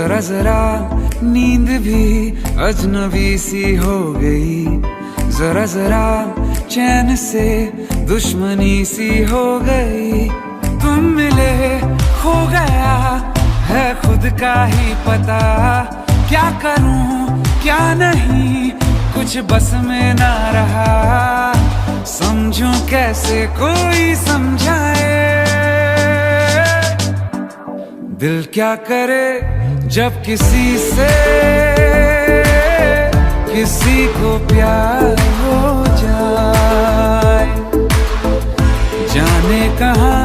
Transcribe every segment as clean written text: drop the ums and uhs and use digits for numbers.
जरा जरा नींद भी अजनबी सी हो गई, जरा जरा चैन से दुश्मनी सी हो गई। तुम मिले खो गया है खुद का ही पता, क्या करूं क्या नहीं कुछ बस में ना रहा। समझूं कैसे कोई समझाए, दिल क्या करे जब किसी से किसी को प्यार हो जाए। जाने कहाँ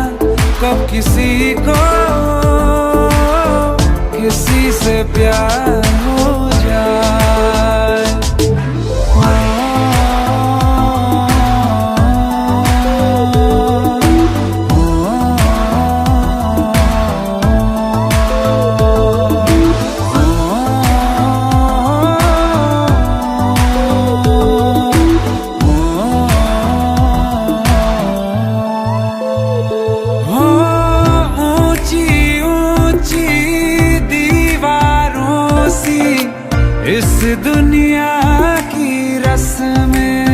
कब किसी को किसी से प्यार हो जाए। इस दुनिया की रस्में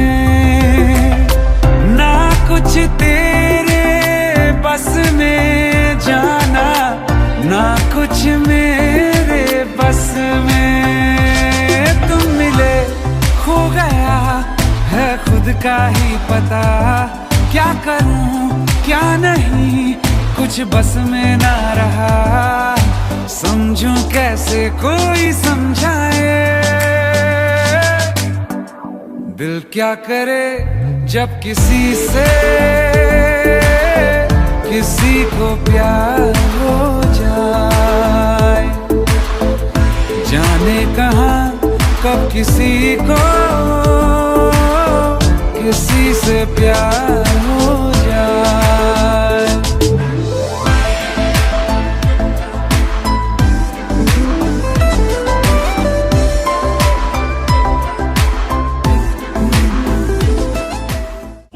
ना कुछ तेरे बस में जाना, ना कुछ मेरे बस में। तुम मिले खो गया है खुद का ही पता, क्या करूं क्या नहीं कुछ बस में ना रहा। समझूं कैसे कोई समझाए, दिल क्या करे जब किसी से किसी को प्यार हो जाए। जाने कहाँ कब किसी को किसी से प्यार हो जाए।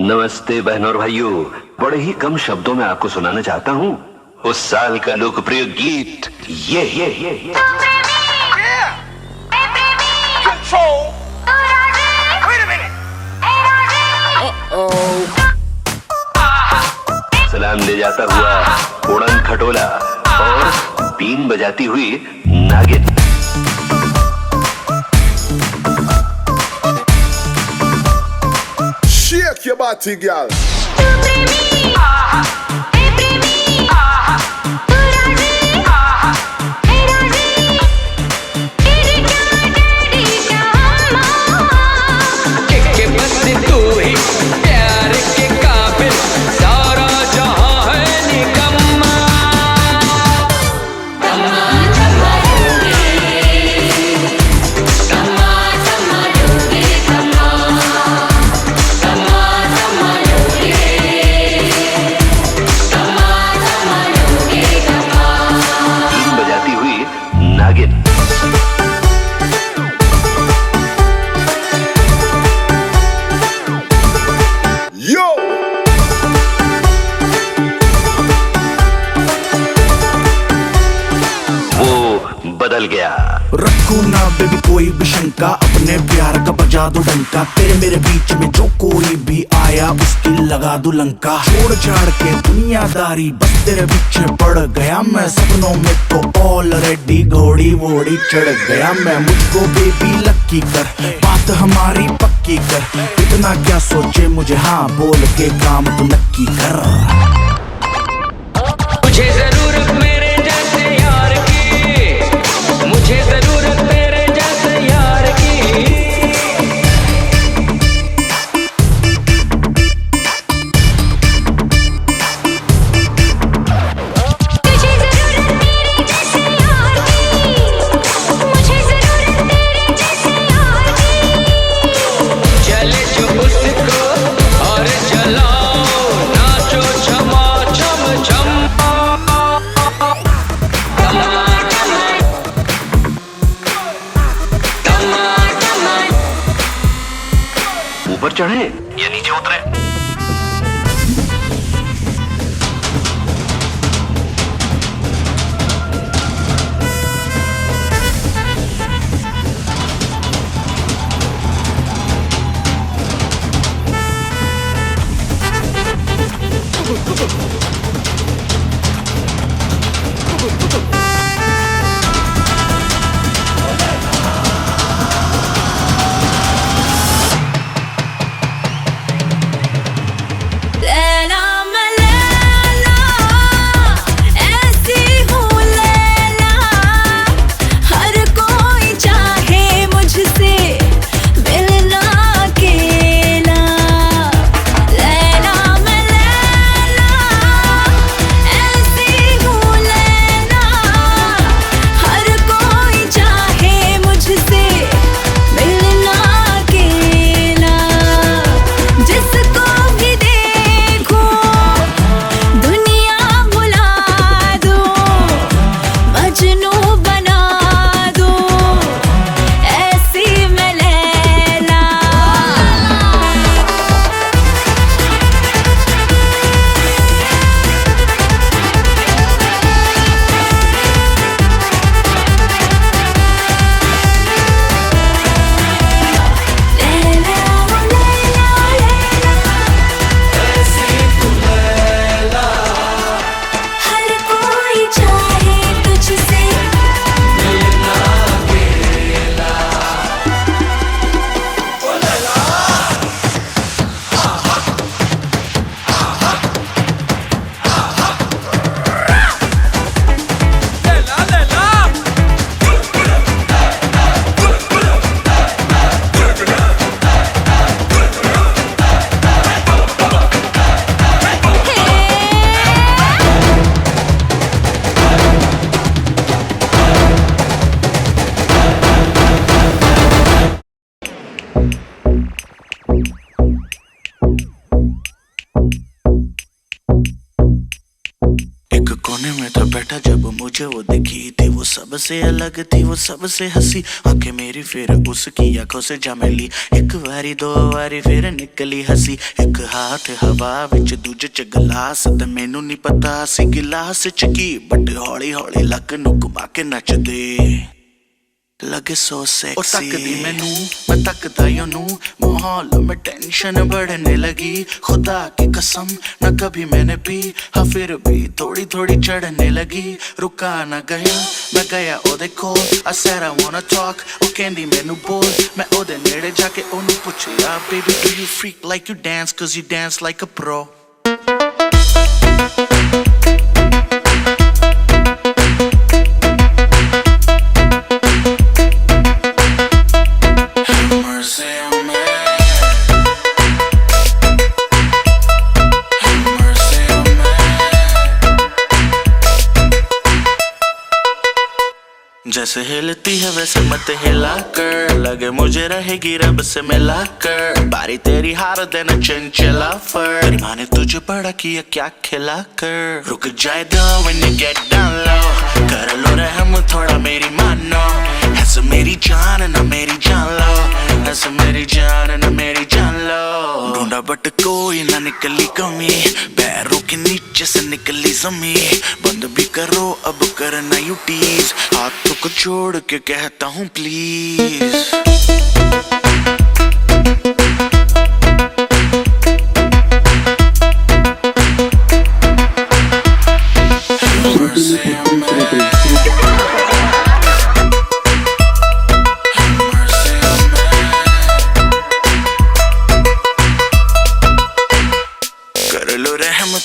नमस्ते बहनों और भाइयों, बड़े ही कम शब्दों में आपको सुनाना चाहता हूँ उस साल का लोकप्रिय गीत ये। सलाम ले जाता हुआ उड़न खटोला और बीन बजाती हुई नागिन। Shake your body, girl. बदल गया। रखो ना बेबी कोई भी शंका, अपने प्यार का बजा दो डंका। तेरे मेरे बीच में जो कोई भी आया उसकी लगा दो लंका। छोड़ छाड़ के दुनियादारी बस तेरे पीछे पड़ गया मैं। सपनों में तो ऑलरेडी घोड़ी वोड़ी चढ़ गया मैं। मुझको बेबी लक्की कर, बात हमारी पक्की कर। इतना क्या सोचे मुझे हाँ बोल के काम तो नक्की कर। मुझे जरूरत मेरे जैसे यार की, मुझे जरूरत मेरे जैसे यार की। मुझे जरूरत मेरे जैसे यार की, मुझे जरूरत मेरे जैसे यार की। चले जो उसको और चलाओ नाचो छमा कोने में था बैठा जब मुझे वो दिखी थी, वो सबसे अलग थी, वो सबसे हंसी। आंखें मेरी फिर उसकी आंखों से जा मिली, एक बारी दो बारी फिर निकली हंसी। एक हाथ हवा विच दूजे च गिलास, ते मैनू नहीं पता सी गिलास च की, बट हौली हौली लक नू घुमा के नचदे लगे सो सेक्सी। ओ तकदी मैनू मैं तकदा योनू, माहौल में टेंशन बढ़ने लगी। खुदा की कसम न कभी मैंने पी, हाँ फिर भी थोड़ी थोड़ी चढ़ने लगी। रुका न गया मैं गया ओदे कोल, I said I wanna talk, ओ कहंदी मैनू बोल। मैं ओदे नेड़े जाके ओनू पुछया, baby do you freak like you dance, cause you dance like a pro। जैसे हिलती है वैसे मत हिला कर, लगे मुझे रहेगी रब से मिला कर। बारी तेरी हार देना चंचला फर, तेरी माँ ने तुझे बड़ा किया क्या खिला कर। रुक जाए दो when you get down low, कर लो रहम थोड़ा मेरी मानो। ऐसे मेरी जान ना मेरी जान लो, ऐसे मेरी जान ना मेरी जान लो। ढूंढा बट कोई ना निकली कमी, पैरों के नीचे से निकली जमी। बंद भी करो अब करना यू टीज, हाथों को छोड़ के कहता हूँ प्लीज।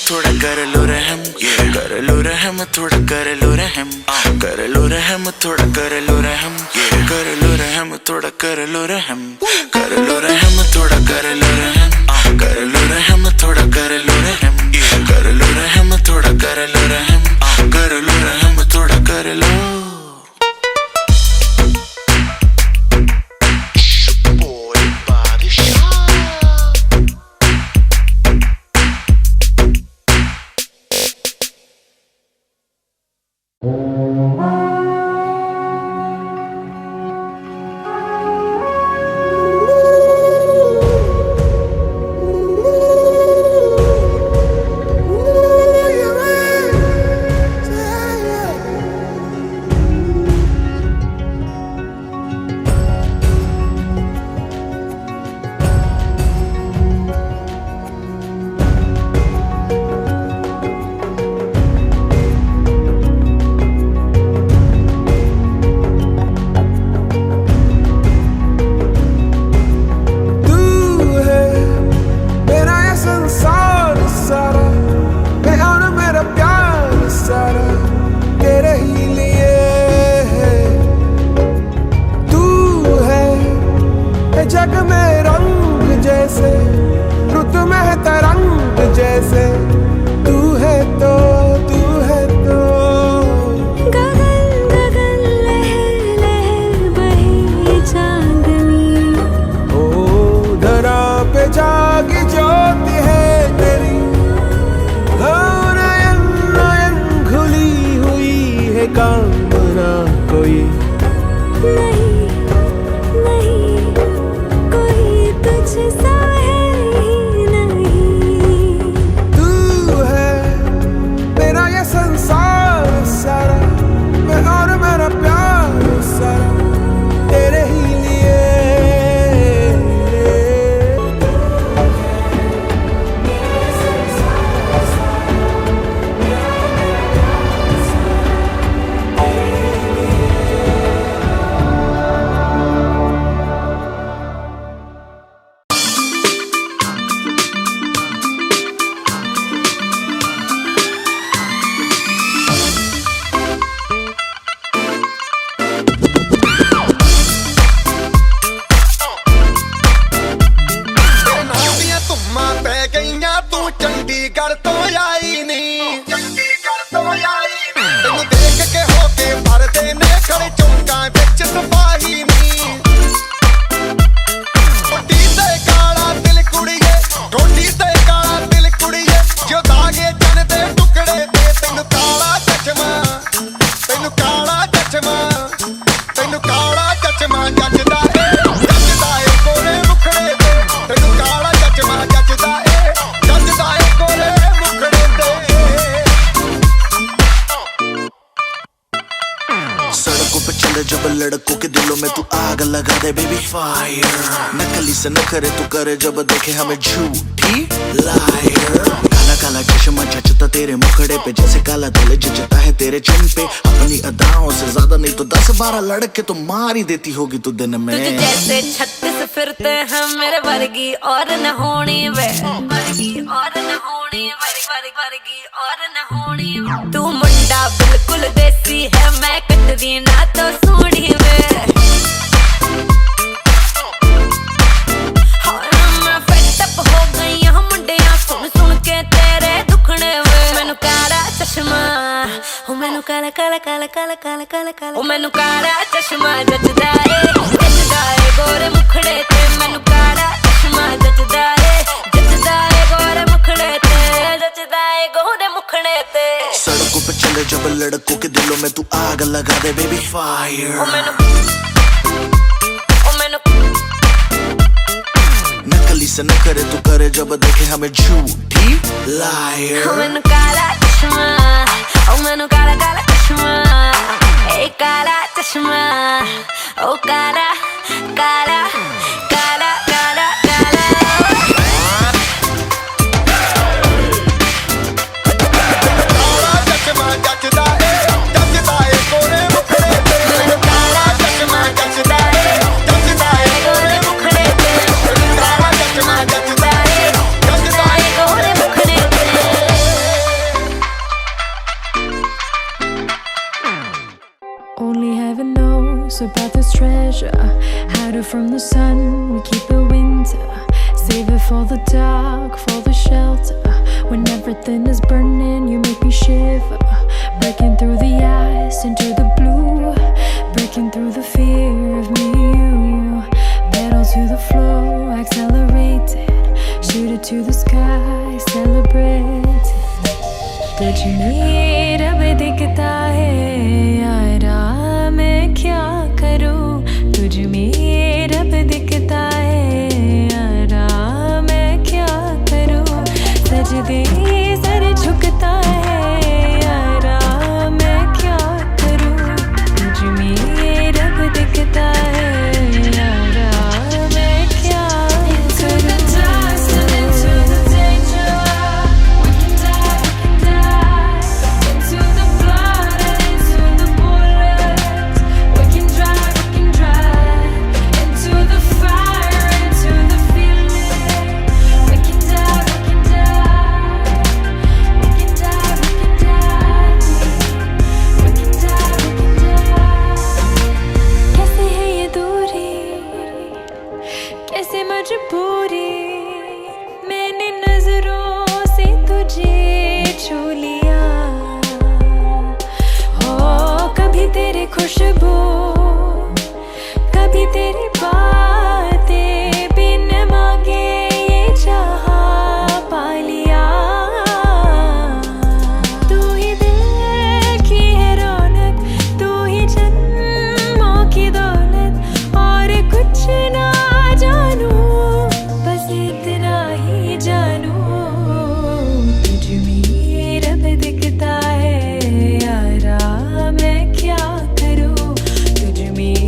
थोड़ा कर लो रहम, कर लो रहम थोड़ा कर लो रहम, कर लो रहम थोड़ा कर लो रहम, कर लो रहम थोड़ा कर लो रहम, कर लो रहम थोड़ा कर लो रहम, कर लो रहम थोड़ा कर लो रहम, कर लो रहम थोड़ा कर लो रहम, कर लो रहम थोड़ा कर लो। जग में रंग जैसे, रुत में तरंग जैसे, तू है तो तू है तो। गगन गगन लहर लहर बहे चांदनी, ओ धरा पे जागी ज्योति है तेरी। नयन नयन खुली हुई है कामना कोई नहीं नहीं कोई तुझसा है ही नहीं। तू है मेरा ये संसार सारा, मैं और मेरा प्यार सारा तेरे ही लिए। ਤੂੰ ਚੰਡੀਗੜ੍ਹ ਤੋਂ ਆਈ ਨੀ, ਤੈਨੂੰ ਦੇਖ ਕੇ ਹੋ ਕੇ ਭਰਦੇ ਨੇ ਖੜੇ ਚੌਂਕਾਂ ਵਿੱਚ ਸਿਪਾਹੀ ਨੀ। ਟੋਟੀ ਤੇ ਕਾਲਾ ਦਿਲ ਕੁੜੀਏ, ਟੋਟੀ ਤੇ ਕਾਲਾ ਦਿਲ ਕੁੜੀਏ, ਜੋ ਦਾਗੇ ਜਨ ਦੇ ਟੁਕੜੇ ਤੇ ਤੈਨੂੰ ਕਾਲਾ लड़कों के दिलों में तू आग लगा दे बेबी फायर। नकली से न करे तू करे जब देखे हमें झूठी लायर। काला काला चश्मा जचता तेरे मुखड़े पे जैसे काला दिल जचता है तेरे चिन पे। अपनी अदाओं से ज्यादा नहीं तो 10-12 लड़के तो मार ही देती होगी तू दिन में। तुझे जैसे 36 फिरते हैं मेरे वर्गी और न होनी वे, वर्गी और न होनी, वर्गी और न होनी। तू मुंडा बिल्कुल देसी है, मैं कटरी ना तो सूढ़ी वे। मैं फेड अप हो गई हूं मुंडिया सुन सुन के तेरे दुखने वे। मैनू काला चश्मा, ओ मैनू काला काला काला काला काला काला काला, ओ मैनू काला चश्मा जचदा है गोरे मुखड़े ते। मैनू काला चश्मा जचदा है गोरे मुखड़े ते, जचदा है गोरे मुखड़े ते। सड़कों पे चले जब लड़कों के दिलों में तू आग लगा दे बेबी फायर। ओ मैनू नकली से न करे तू करे जब देखे हमें झूठी लायर। ओ मैनू काला चश्मा, ओ मैनू काला काला चश्मा, ए काला चश्मा, ओ काला काला काला काला काला। ਕਾਲਾ ਚਸ਼ਮਾ ਜੱਚਦਾ ਏ ਗੋਰੇ ਮੁਖੜੇ ਤੇ। मैनू काला चश्मा जचदा है गोरे मुखड़े ते। काला चश्मा जचदा है गोरे मुखड़े ते। Only heaven knows about this treasure. Hide it from the sun, we keep it winter. Save it for the dark, for the shelter. When everything is burning, you make me shiver. Breaking through the ice into the blue. Breaking through the fear of me and you. Pedal to the floor, accelerated. Shoot it to the sky, celebrate. तुझ में रब दिखता है यारा, मैं क्या करूं। तुझ में रब दिखता है यारा, मैं क्या करूं। सजदे सर झुकता है यारा, मैं क्या करूं। तुझ में रब दिखता है यारा, मैं क्या करूं। कैसे है ये दूरी, कैसे मजबूरी, मैंने नजरों से तुझे छू लिया। हो कभी तेरी खुशबू, कभी तेरी बातें, बिन मांगे ये जहां पा लिया। तू ही दिल की है रौनक, तू ही जन्मों की दौलत। और कुछ ना जानू, बस इतना ही जानू। तुझ में रब दिखता है यारा, मैं क्या करूं। तुझ में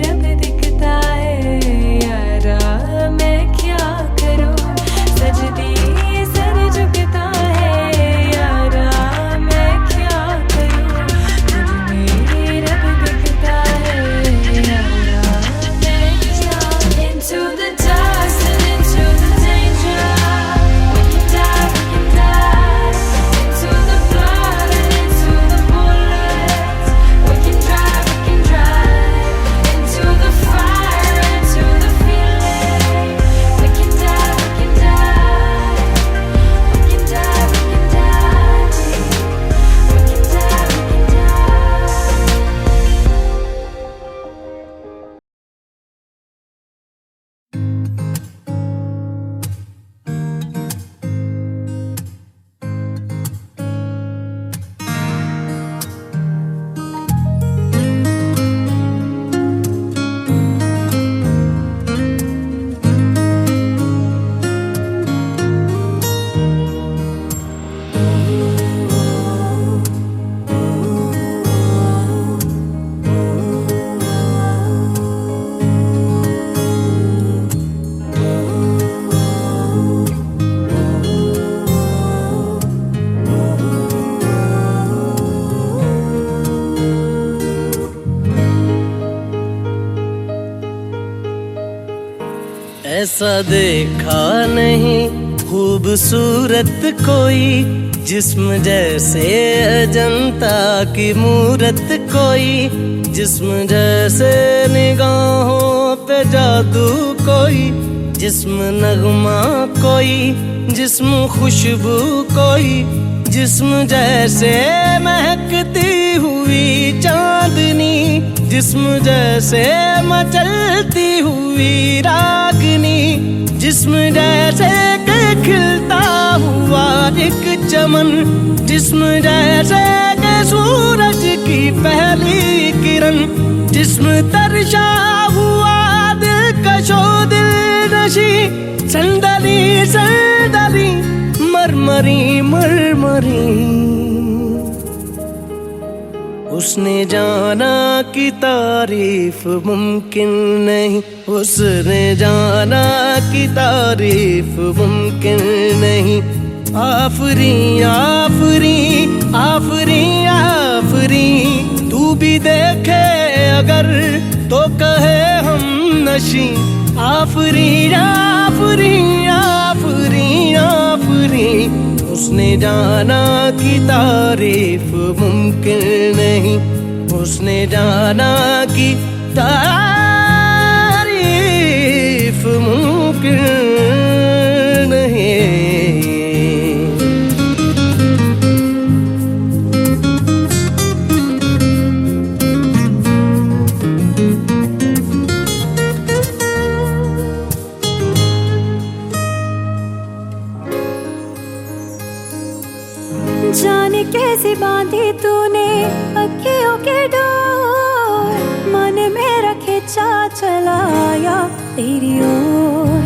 रब दिखता है ऐसा देखा नहीं खूबसूरत कोई, जिस्म जैसे अजंता की मूरत कोई, जिस्म जैसे निगाहों पे जादू कोई, जिस्म नगमा कोई, जिस्म खुशबू कोई, जिस्म जैसे महकती हुई चांदनी, जिस्म जैसे मचलती हुई रागनी, जिस्म जैसे के खिलता हुआ एक चमन, जिस्म जैसे के सूरज की पहली किरण, जिस्म तरशा हुआ दिलकशो दिलनशी, संदली संदली मरमरी मरमरी। उसने जाना कि तारीफ मुमकिन नहीं, उसने जाना कि तारीफ मुमकिन नहीं। आफरी आफरी आफरी आफरी, तू भी देखे अगर तो कहे हम नशी। आफरी आफरी आफरी आफरी, उसने जाना कि तारीफ मुमकिन नहीं, उसने जाना कि तारीफ मुमकिन नहीं। जाने कैसे बांधी तूने अखियों के डोर, मन मेरा खिंचा चलाया तेरी ओर।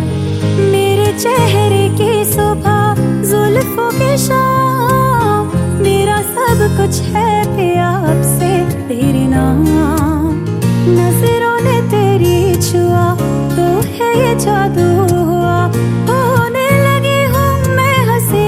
मेरे चेहरे की सुबह जुल्फों की शाम, मेरा सब कुछ है प्यार से तेरे नाम। नजरों ने तेरी छुआ तो है ये जादू हुआ, होने लगी हूँ मैं हंसी।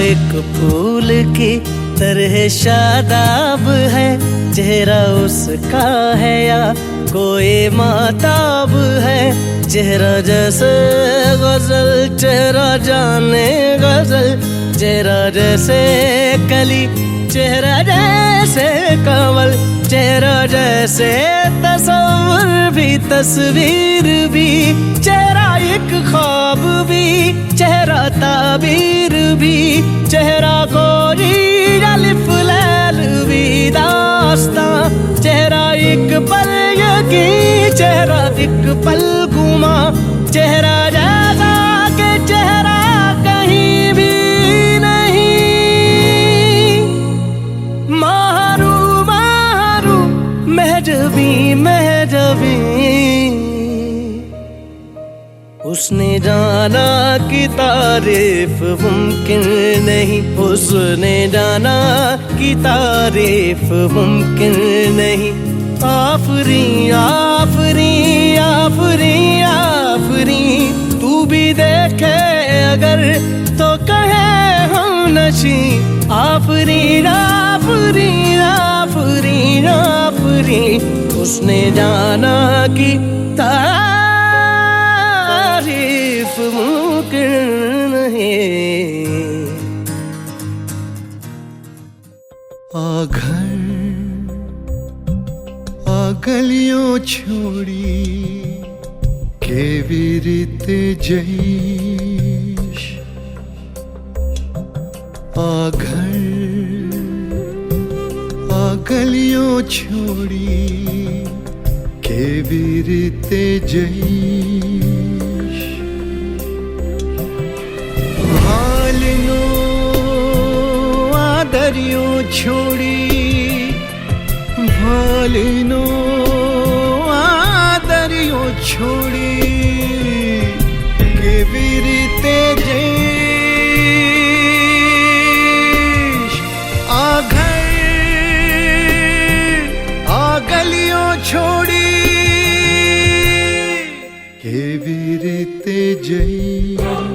एक फूल की तरह शादाब है, चेहरा उसका है या कोई माताब है। चेहरा जैसे गजल, चेहरा जाने गजल, चेहरा जैसे कली, चेहरा जैसे कमल, चेहरा जैसे तस्वीर भी तस्वीर भी, चेहरा एक ख्वाब भी, चेहरा ताबीर भी, चेहरा कोई अलिफ लैल भी दास्तां, चेहरा एक पल यकीन, चेहरा एक पल गुमा, चेहरा जैसा के चेहरा कहीं भी नहीं। मारू मारू महजबी महजबी, उसने जाना कि तारीफ मुमकिन नहीं, उसने जाना कि तारीफ मुमकिन नहीं। आफरी आफरी आफरी आफरी, तू भी देखे अगर तो कहे हम नशी। आफरी आफरी आफरी आफरी, उसने जाना कि तारीफ मुमकिन नहीं। घर गलियों छोड़ी केवी रीते जईश, घर गलियों छोड़ी केवी रीते जईश। आदरियों छोड़ी भालिनो आदरियों छोड़ी केवी रीते जैश आ गलियों छोड़ी केवी रीते जैश